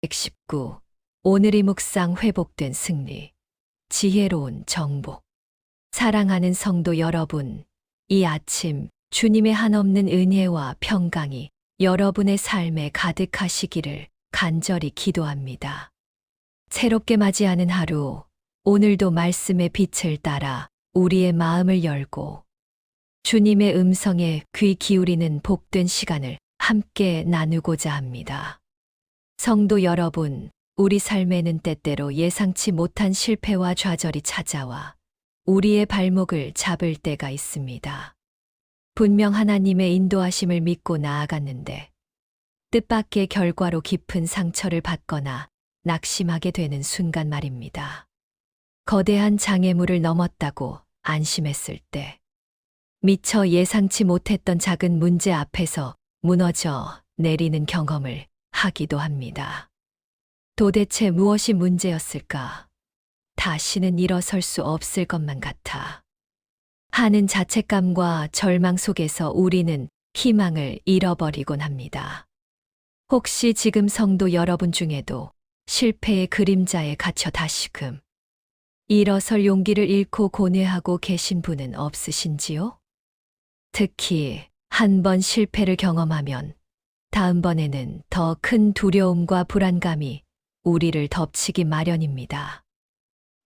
119. 오늘의 묵상 회복된 승리. 지혜로운 정복. 사랑하는 성도 여러분, 이 아침 주님의 한없는 은혜와 평강이 여러분의 삶에 가득하시기를 간절히 기도합니다. 새롭게 맞이하는 하루, 오늘도 말씀의 빛을 따라 우리의 마음을 열고 주님의 음성에 귀 기울이는 복된 시간을 함께 나누고자 합니다. 성도 여러분, 우리 삶에는 때때로 예상치 못한 실패와 좌절이 찾아와 우리의 발목을 잡을 때가 있습니다. 분명 하나님의 인도하심을 믿고 나아갔는데 뜻밖의 결과로 깊은 상처를 받거나 낙심하게 되는 순간 말입니다. 거대한 장애물을 넘었다고 안심했을 때, 미처 예상치 못했던 작은 문제 앞에서 무너져 내리는 경험을 하기도 합니다. 도대체 무엇이 문제였을까? 다시는 일어설 수 없을 것만 같아 하는 자책감과 절망 속에서 우리는 희망을 잃어버리곤 합니다. 혹시 지금 성도 여러분 중에도 실패의 그림자에 갇혀 다시금 일어설 용기를 잃고 고뇌하고 계신 분은 없으신지요? 특히 한 번 실패를 경험하면 다음번에는 더 큰 두려움과 불안감이 우리를 덮치기 마련입니다.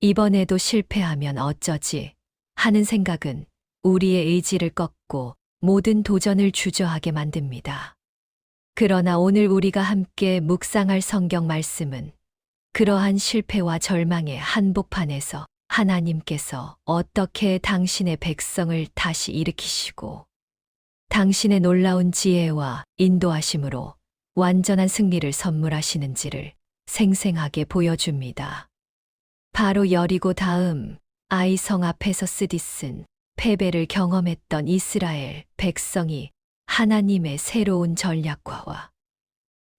이번에도 실패하면 어쩌지 하는 생각은 우리의 의지를 꺾고 모든 도전을 주저하게 만듭니다. 그러나 오늘 우리가 함께 묵상할 성경 말씀은 그러한 실패와 절망의 한복판에서 하나님께서 어떻게 당신의 백성을 다시 일으키시고 당신의 놀라운 지혜와 인도하심으로 완전한 승리를 선물하시는지를 생생하게 보여줍니다. 바로 여리고 다음 아이 성 앞에서 쓰디쓴 패배를 경험했던 이스라엘 백성이 하나님의 새로운 전략과와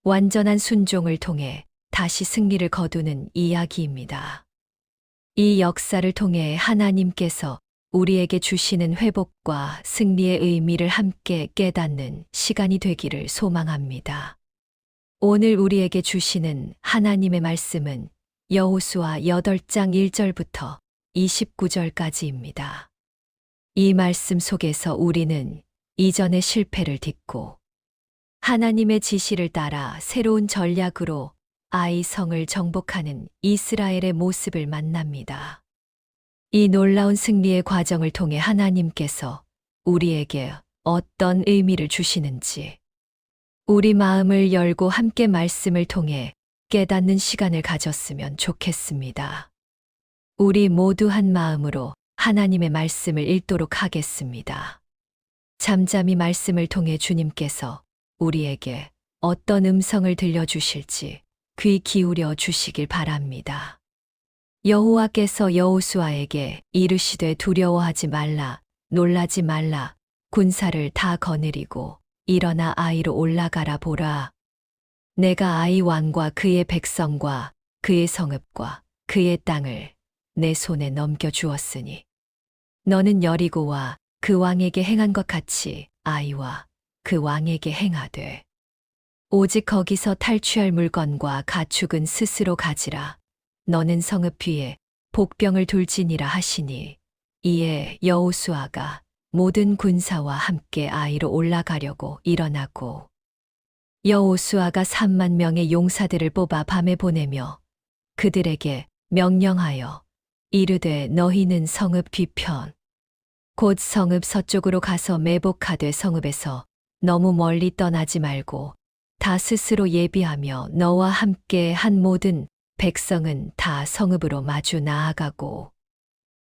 완전한 순종을 통해 다시 승리를 거두는 이야기입니다. 이 역사를 통해 하나님께서 우리에게 주시는 회복과 승리의 의미를 함께 깨닫는 시간이 되기를 소망합니다. 오늘 우리에게 주시는 하나님의 말씀은 여호수아 8장 1절부터 29절까지입니다. 이 말씀 속에서 우리는 이전의 실패를 딛고 하나님의 지시를 따라 새로운 전략으로 아이 성을 정복하는 이스라엘의 모습을 만납니다. 이 놀라운 승리의 과정을 통해 하나님께서 우리에게 어떤 의미를 주시는지 우리 마음을 열고 함께 말씀을 통해 깨닫는 시간을 가졌으면 좋겠습니다. 우리 모두 한 마음으로 하나님의 말씀을 읽도록 하겠습니다. 잠잠히 말씀을 통해 주님께서 우리에게 어떤 음성을 들려주실지 귀 기울여 주시길 바랍니다. 여호와께서 여호수아에게 이르시되 두려워하지 말라, 놀라지 말라, 군사를 다 거느리고 일어나 아이로 올라가라 보라. 내가 아이 왕과 그의 백성과 그의 성읍과 그의 땅을 내 손에 넘겨주었으니 너는 여리고와 그 왕에게 행한 것 같이 아이와 그 왕에게 행하되 오직 거기서 탈취할 물건과 가축은 스스로 가지라. 너는 성읍 위에 복병을 둘지니라 하시니 이에 여호수아가 모든 군사와 함께 아이로 올라가려고 일어나고 여호수아가 3만 명의 용사들을 뽑아 밤에 보내며 그들에게 명령하여 이르되 너희는 성읍 뒤편 곧 성읍 서쪽으로 가서 매복하되 성읍에서 너무 멀리 떠나지 말고 다 스스로 예비하며 너와 함께 한 모든 백성은 다 성읍으로 마주 나아가고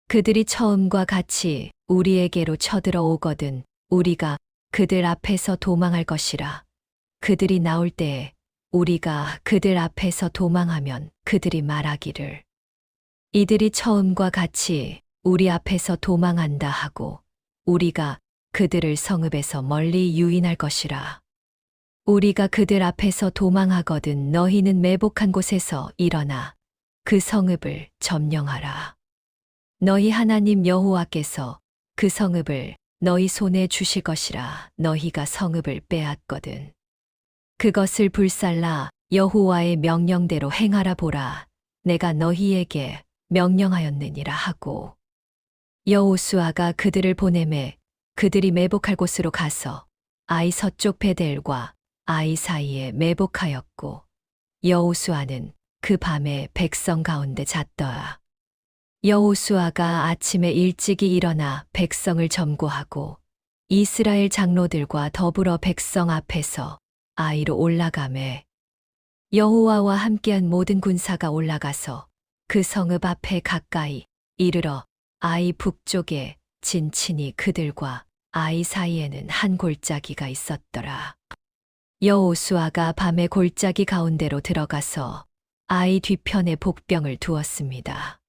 그들이 처음과 같이 우리에게로 쳐들어 오거든 우리가 그들 앞에서 도망할 것이라. 그들이 나올 때에 우리가 그들 앞에서 도망하면 그들이 말하기를 이들이 처음과 같이 우리 앞에서 도망한다 하고 우리가 그들을 성읍에서 멀리 유인할 것이라. 우리가 그들 앞에서 도망하거든 너희는 매복한 곳에서 일어나 그 성읍을 점령하라. 너희 하나님 여호와께서 그 성읍을 너희 손에 주실 것이라. 너희가 성읍을 빼앗거든 그것을 불살라 여호와의 명령대로 행하라 보라. 내가 너희에게 명령하였느니라 하고 여호수아가 그들을 보내매 그들이 매복할 곳으로 가서 아이 서쪽 베델과 아이 사이에 매복하였고 여호수아는 그 밤에 백성 가운데 잤더라. 여호수아가 아침에 일찍이 일어나 백성을 점거하고 이스라엘 장로들과 더불어 백성 앞에서 아이로 올라가매 여호와와 함께한 모든 군사가 올라가서 그 성읍 앞에 가까이 이르러 아이 북쪽에 진친이 그들과 아이 사이에는 한 골짜기가 있었더라. 여호수아가 밤에 골짜기 가운데로 들어가서 아이 뒤편에 복병을 두었습니다.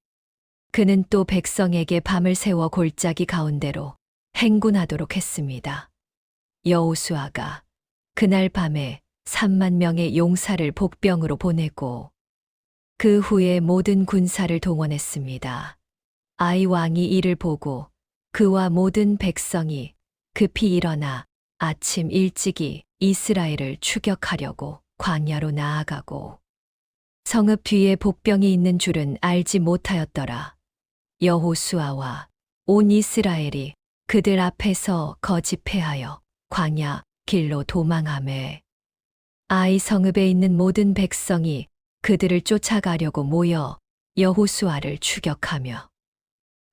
그는 또 백성에게 밤을 새워 골짜기 가운데로 행군하도록 했습니다. 여호수아가 그날 밤에 3만 명의 용사를 복병으로 보내고 그 후에 모든 군사를 동원했습니다. 아이 왕이 이를 보고 그와 모든 백성이 급히 일어나 아침 일찍이 이스라엘을 추격하려고 광야로 나아가고 성읍 뒤에 복병이 있는 줄은 알지 못하였더라. 여호수아와 온 이스라엘이 그들 앞에서 거짓 패하여 광야 길로 도망하매 아이 성읍에 있는 모든 백성이 그들을 쫓아가려고 모여 여호수아를 추격하며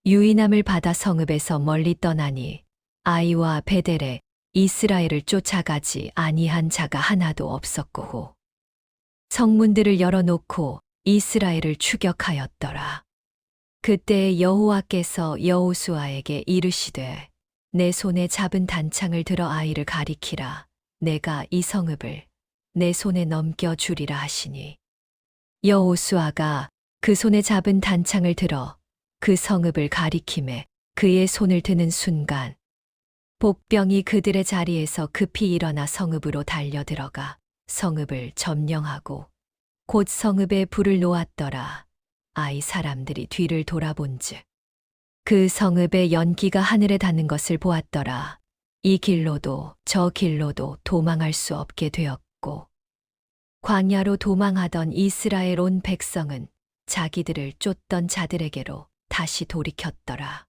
유인함을 받아 성읍에서 멀리 떠나니 아이와 베델에 이스라엘을 쫓아가지 아니한 자가 하나도 없었고 성문들을 열어놓고 이스라엘을 추격하였더라. 그때 여호와께서 여호수아에게 이르시되 내 손에 잡은 단창을 들어 아이를 가리키라. 내가 이 성읍을 내 손에 넘겨 주리라 하시니 여호수아가 그 손에 잡은 단창을 들어 그 성읍을 가리킴에 그의 손을 드는 순간 복병이 그들의 자리에서 급히 일어나 성읍으로 달려들어가 성읍을 점령하고 곧 성읍에 불을 놓았더라. 아이 사람들이 뒤를 돌아본즉 그 성읍의 연기가 하늘에 닿는 것을 보았더라. 이 길로도 저 길로도 도망할 수 없게 되었고 광야로 도망하던 이스라엘 온 백성은 자기들을 쫓던 자들에게로 다시 돌이켰더라.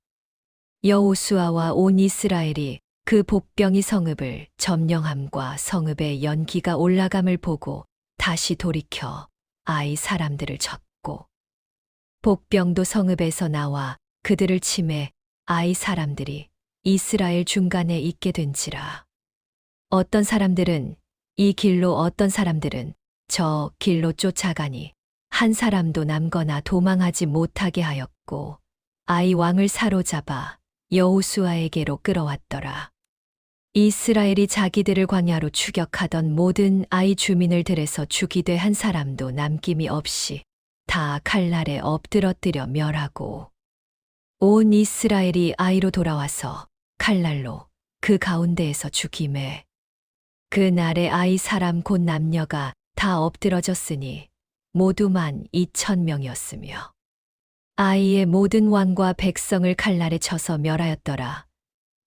여호수아와 온 이스라엘이 그 복병이 성읍을 점령함과 성읍의 연기가 올라감을 보고 다시 돌이켜 아이 사람들을 쳤고 복병도 성읍에서 나와 그들을 치매 아이 사람들이 이스라엘 중간에 있게 된지라. 어떤 사람들은 이 길로 어떤 사람들은 저 길로 쫓아가니 한 사람도 남거나 도망하지 못하게 하였고 아이 왕을 사로잡아 여호수아에게로 끌어왔더라. 이스라엘이 자기들을 광야로 추격하던 모든 아이 주민을 들에서 죽이되 한 사람도 남김이 없이 다 칼날에 엎드러뜨려 멸하고 온 이스라엘이 아이로 돌아와서 칼날로 그 가운데에서 죽임에 그날의 아이 사람 곧 남녀가 다 엎드러졌으니 모두 12,000명이었으며 아이의 모든 왕과 백성을 칼날에 쳐서 멸하였더라.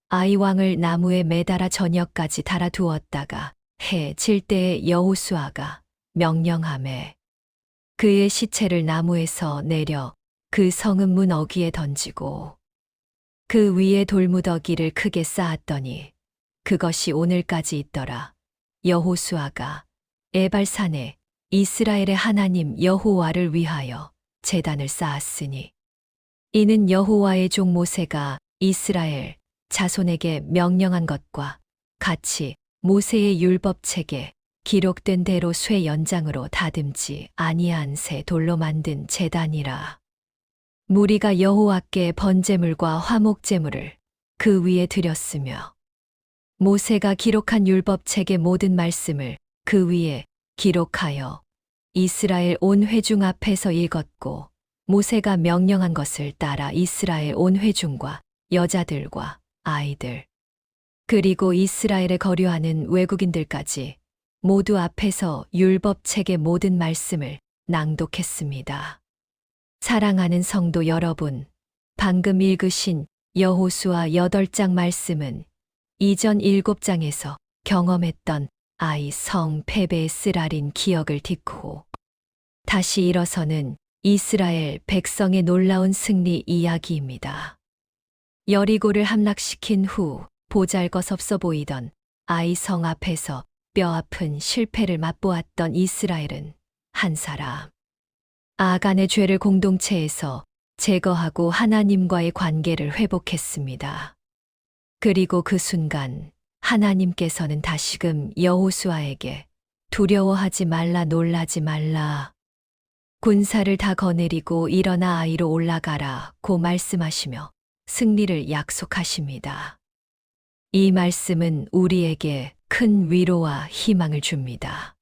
아이 왕을 나무에 매달아 저녁까지 달아두었다가 해 질 때에 여호수아가 명령하매 그의 시체를 나무에서 내려 그 성읍 문 어귀에 던지고 그 위에 돌무더기를 크게 쌓았더니 그것이 오늘까지 있더라. 여호수아가 에발산에 이스라엘의 하나님 여호와를 위하여 제단을 쌓았으니 이는 여호와의 종 모세가 이스라엘 자손에게 명령한 것과 같이 모세의 율법책에 기록된 대로 쇠 연장으로 다듬지 아니한 새 돌로 만든 제단이라. 무리가 여호와께 번제물과 화목제물을 그 위에 드렸으며 모세가 기록한 율법책의 모든 말씀을 그 위에 기록하여 이스라엘 온 회중 앞에서 읽었고 모세가 명령한 것을 따라 이스라엘 온 회중과 여자들과 아이들 그리고 이스라엘에 거류하는 외국인들까지 모두 앞에서 율법책의 모든 말씀을 낭독했습니다. 사랑하는 성도 여러분, 방금 읽으신 여호수아 8장 말씀은 이전 7장에서 경험했던 아이 성 패배의 쓰라린 기억을 딛고 다시 일어서는 이스라엘 백성의 놀라운 승리 이야기입니다. 여리고를 함락시킨 후 보잘것없어 보이던 아이 성 앞에서 뼈아픈 실패를 맛보았던 이스라엘은 한 사람, 아간의 죄를 공동체에서 제거하고 하나님과의 관계를 회복했습니다. 그리고 그 순간 하나님께서는 다시금 여호수아에게 두려워하지 말라, 놀라지 말라, 군사를 다 거느리고 일어나 아이로 올라가라 고 말씀하시며 승리를 약속하십니다. 이 말씀은 우리에게 큰 위로와 희망을 줍니다.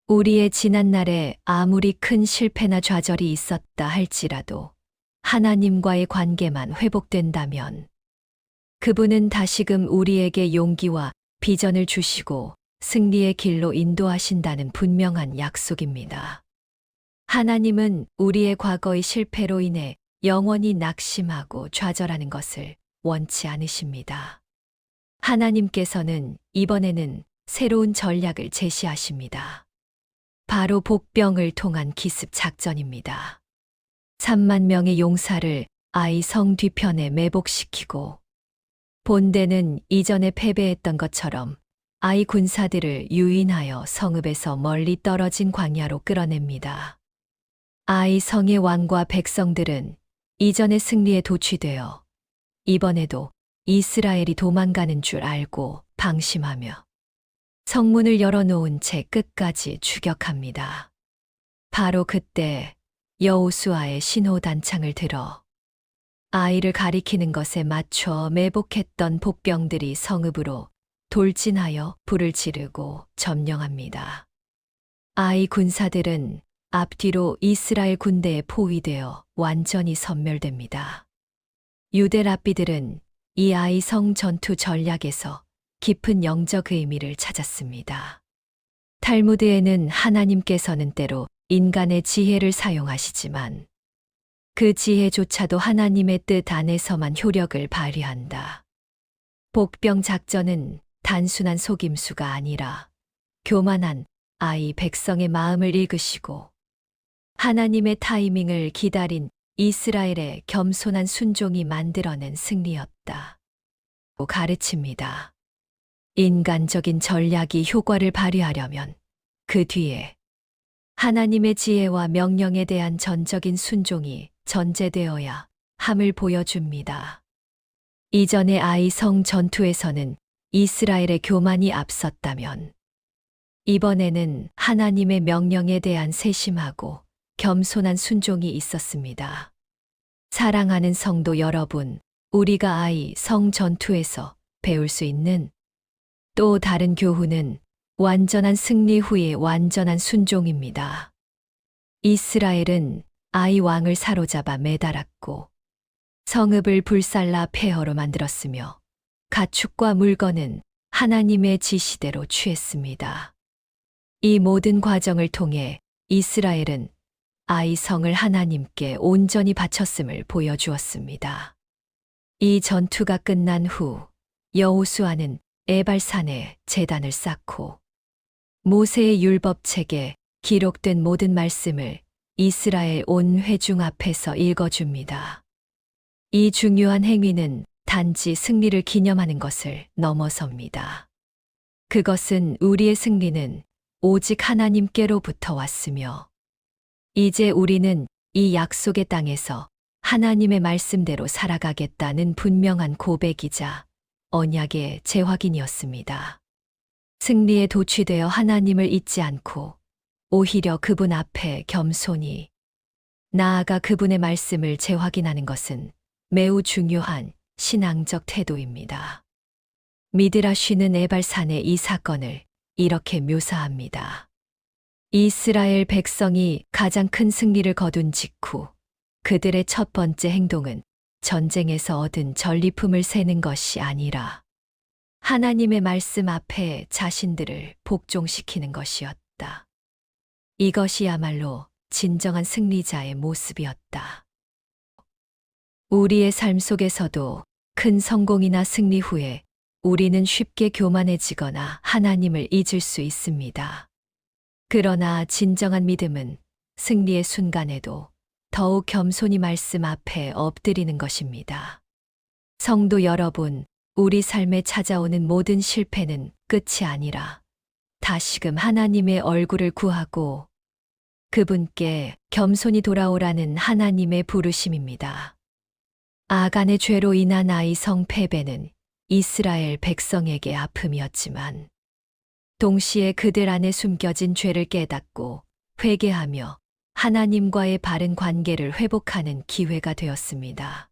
우리의 지난날에 아무리 큰 실패나 좌절이 있었다 할지라도 하나님과의 관계만 회복된다면 그분은 다시금 우리에게 용기와 비전을 주시고 승리의 길로 인도하신다는 분명한 약속입니다. 하나님은 우리의 과거의 실패로 인해 영원히 낙심하고 좌절하는 것을 원치 않으십니다. 하나님께서는 이번에는 새로운 전략을 제시하십니다. 바로 복병을 통한 기습 작전입니다. 3만 명의 용사를 아이 성 뒤편에 매복시키고 본대는 이전에 패배했던 것처럼 아이 군사들을 유인하여 성읍에서 멀리 떨어진 광야로 끌어냅니다. 아이 성의 왕과 백성들은 이전의 승리에 도취되어 이번에도 이스라엘이 도망가는 줄 알고 방심하며 성문을 열어놓은 채 끝까지 추격합니다. 바로 그때 여호수아의 신호단창을 들어 아이를 가리키는 것에 맞춰 매복했던 복병들이 성읍으로 돌진하여 불을 지르고 점령합니다. 아이 군사들은 앞뒤로 이스라엘 군대에 포위되어 완전히 섬멸됩니다. 유대 랍비들은 이 아이 성 전투 전략에서 깊은 영적 의미를 찾았습니다. 탈무드에는 하나님께서는 때로 인간의 지혜를 사용하시지만 그 지혜조차도 하나님의 뜻 안에서만 효력을 발휘한다. 복병 작전은 단순한 속임수가 아니라 교만한 아이 백성의 마음을 읽으시고 하나님의 타이밍을 기다린 이스라엘의 겸손한 순종이 만들어낸 승리였다. 고 가르칩니다. 인간적인 전략이 효과를 발휘하려면 그 뒤에 하나님의 지혜와 명령에 대한 전적인 순종이 전제되어야 함을 보여줍니다. 이전의 아이 성 전투에서는 이스라엘의 교만이 앞섰다면 이번에는 하나님의 명령에 대한 세심하고 겸손한 순종이 있었습니다. 사랑하는 성도 여러분, 우리가 아이 성 전투에서 배울 수 있는 또 다른 교훈은 완전한 승리 후의 완전한 순종입니다. 이스라엘은 아이 왕을 사로잡아 매달았고 성읍을 불살라 폐허로 만들었으며 가축과 물건은 하나님의 지시대로 취했습니다. 이 모든 과정을 통해 이스라엘은 아이 성을 하나님께 온전히 바쳤음을 보여주었습니다. 이 전투가 끝난 후 여호수아는 에발산에 제단을 쌓고 모세의 율법책에 기록된 모든 말씀을 이스라엘 온 회중 앞에서 읽어줍니다. 이 중요한 행위는 단지 승리를 기념하는 것을 넘어섭니다. 그것은 우리의 승리는 오직 하나님께로부터 왔으며 이제 우리는 이 약속의 땅에서 하나님의 말씀대로 살아가겠다는 분명한 고백이자 언약의 재확인이었습니다. 승리에 도취되어 하나님을 잊지 않고 오히려 그분 앞에 겸손히 나아가 그분의 말씀을 재확인하는 것은 매우 중요한 신앙적 태도입니다. 미드라쉬는 에발산의 이 사건을 이렇게 묘사합니다. 이스라엘 백성이 가장 큰 승리를 거둔 직후 그들의 첫 번째 행동은 전쟁에서 얻은 전리품을 세는 것이 아니라 하나님의 말씀 앞에 자신들을 복종시키는 것이었다. 이것이야말로 진정한 승리자의 모습이었다. 우리의 삶 속에서도 큰 성공이나 승리 후에 우리는 쉽게 교만해지거나 하나님을 잊을 수 있습니다. 그러나 진정한 믿음은 승리의 순간에도 더욱 겸손히 말씀 앞에 엎드리는 것입니다. 성도 여러분, 우리 삶에 찾아오는 모든 실패는 끝이 아니라 다시금 하나님의 얼굴을 구하고 그분께 겸손히 돌아오라는 하나님의 부르심입니다. 아간의 죄로 인한 아이성 패배는 이스라엘 백성에게 아픔이었지만 동시에 그들 안에 숨겨진 죄를 깨닫고 회개하며 하나님과의 바른 관계를 회복하는 기회가 되었습니다.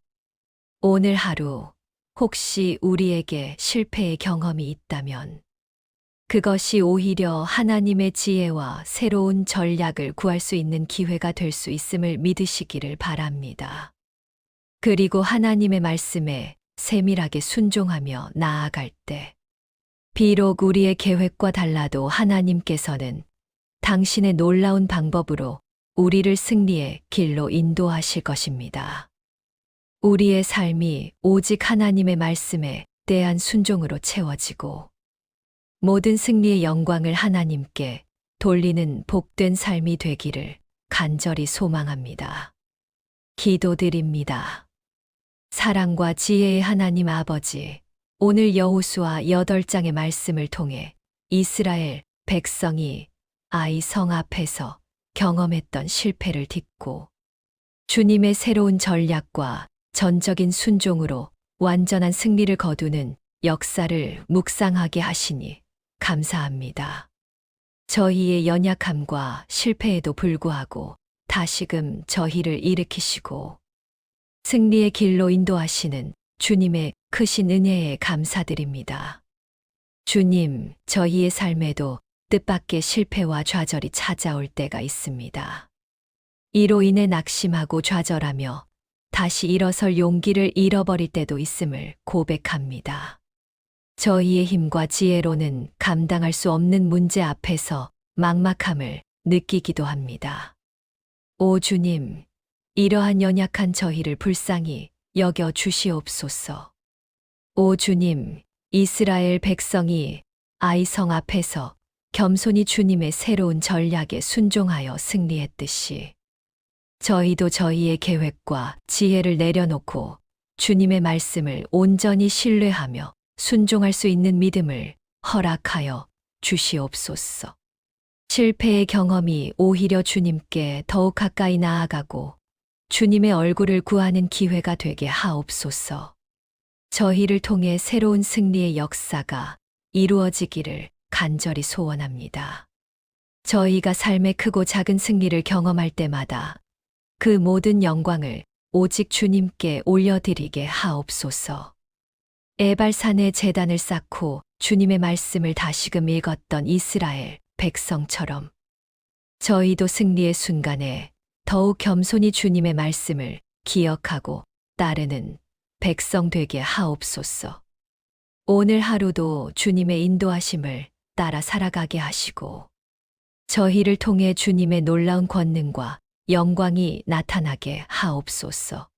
오늘 하루 혹시 우리에게 실패의 경험이 있다면 그것이 오히려 하나님의 지혜와 새로운 전략을 구할 수 있는 기회가 될 수 있음을 믿으시기를 바랍니다. 그리고 하나님의 말씀에 세밀하게 순종하며 나아갈 때 비록 우리의 계획과 달라도 하나님께서는 당신의 놀라운 방법으로 우리를 승리의 길로 인도하실 것입니다. 우리의 삶이 오직 하나님의 말씀에 대한 순종으로 채워지고 모든 승리의 영광을 하나님께 돌리는 복된 삶이 되기를 간절히 소망합니다. 기도드립니다. 사랑과 지혜의 하나님 아버지, 오늘 여호수아 8장의 말씀을 통해 이스라엘 백성이 아이 성 앞에서 경험했던 실패를 딛고 주님의 새로운 전략과 전적인 순종으로 완전한 승리를 거두는 역사를 묵상하게 하시니 감사합니다. 저희의 연약함과 실패에도 불구하고 다시금 저희를 일으키시고 승리의 길로 인도하시는 주님의 크신 은혜에 감사드립니다. 주님, 저희의 삶에도 뜻밖의 실패와 좌절이 찾아올 때가 있습니다. 이로 인해 낙심하고 좌절하며 다시 일어설 용기를 잃어버릴 때도 있음을 고백합니다. 저희의 힘과 지혜로는 감당할 수 없는 문제 앞에서 막막함을 느끼기도 합니다. 오 주님, 이러한 연약한 저희를 불쌍히 여겨 주시옵소서. 오 주님, 이스라엘 백성이 아이성 앞에서 겸손히 주님의 새로운 전략에 순종하여 승리했듯이 저희도 저희의 계획과 지혜를 내려놓고 주님의 말씀을 온전히 신뢰하며 순종할 수 있는 믿음을 허락하여 주시옵소서. 실패의 경험이 오히려 주님께 더욱 가까이 나아가고 주님의 얼굴을 구하는 기회가 되게 하옵소서. 저희를 통해 새로운 승리의 역사가 이루어지기를 간절히 소원합니다. 저희가 삶의 크고 작은 승리를 경험할 때마다 그 모든 영광을 오직 주님께 올려드리게 하옵소서. 에발산에 제단을 쌓고 주님의 말씀을 다시금 읽었던 이스라엘 백성처럼 저희도 승리의 순간에 더욱 겸손히 주님의 말씀을 기억하고 따르는 백성 되게 하옵소서. 오늘 하루도 주님의 인도하심을 따라 살아가게 하시고 저희를 통해 주님의 놀라운 권능과 영광이 나타나게 하옵소서.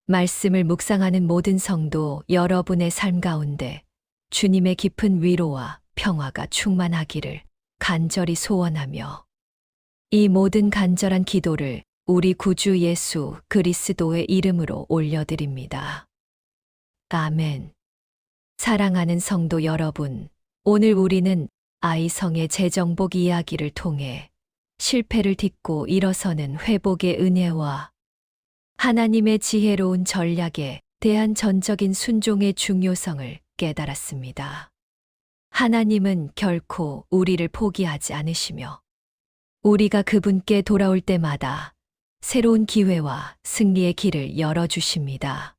말씀을 묵상하는 모든 성도 여러분의 삶 가운데 주님의 깊은 위로와 평화가 충만하기를 간절히 소원하며 이 모든 간절한 기도를 우리 구주 예수 그리스도의 이름으로 올려드립니다. 아멘. 사랑하는 성도 여러분, 오늘 우리는 아이성의 재정복 이야기를 통해 실패를 딛고 일어서는 회복의 은혜와 하나님의 지혜로운 전략에 대한 전적인 순종의 중요성을 깨달았습니다. 하나님은 결코 우리를 포기하지 않으시며 우리가 그분께 돌아올 때마다 새로운 기회와 승리의 길을 열어주십니다.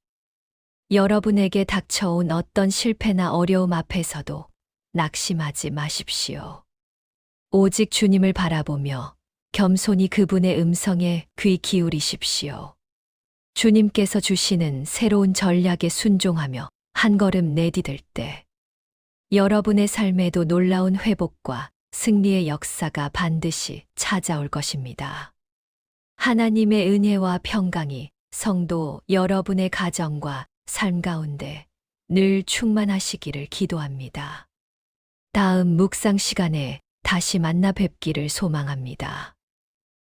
여러분에게 닥쳐온 어떤 실패나 어려움 앞에서도 낙심하지 마십시오. 오직 주님을 바라보며 겸손히 그분의 음성에 귀 기울이십시오. 주님께서 주시는 새로운 전략에 순종하며 한 걸음 내디딜 때 여러분의 삶에도 놀라운 회복과 승리의 역사가 반드시 찾아올 것입니다. 하나님의 은혜와 평강이 성도 여러분의 가정과 삶 가운데 늘 충만하시기를 기도합니다. 다음 묵상 시간에 다시 만나 뵙기를 소망합니다.